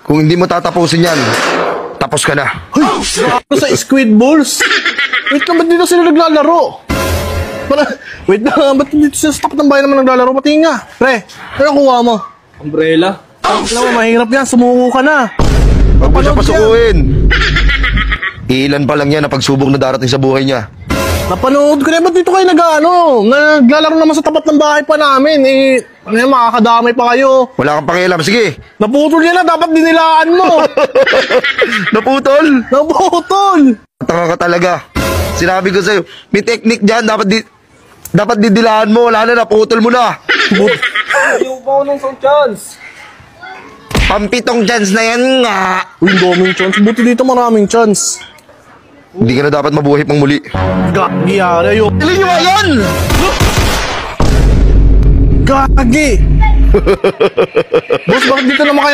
Kung hindi mo tatapusin yan, tapos ka na. Hoy! Ano sa squid balls? Wait lang, ba't dito sila naglalaro? Wait lang, ba't dito sa tapat ng bahay naman naglalaro? Pati nga. Pre, ano kuha mo? Umbrella. Alam mo, mahirap yan. Sumuko ka na. Huwag mo siya Napanood pasukuin. Ilan pa lang yan na pagsubok na darating sa buhay niya. Napanood ko na. Ba't dito kayo naglalaro naman sa tapat ng bahay pa namin? Makakadamay pa kayo. Wala kang pakialam. Sige. Naputol yan na. Dapat dinilaan mo. Naputol. Naputol. Tanga ka talaga. Sinabi ko sa'yo, may technique dyan. Dapat didilaan mo. Wala na, naputol mo na. Ayaw pa ako ng isang chance. Pampitong chance na yan nga. Uy, daming chance. Buti dito maraming chance. Hindi ka na dapat mabuhay pang muli. Gagi, yari yun. Ilin nyo ba yan? Gagi! Boss, bakit dito naman kayo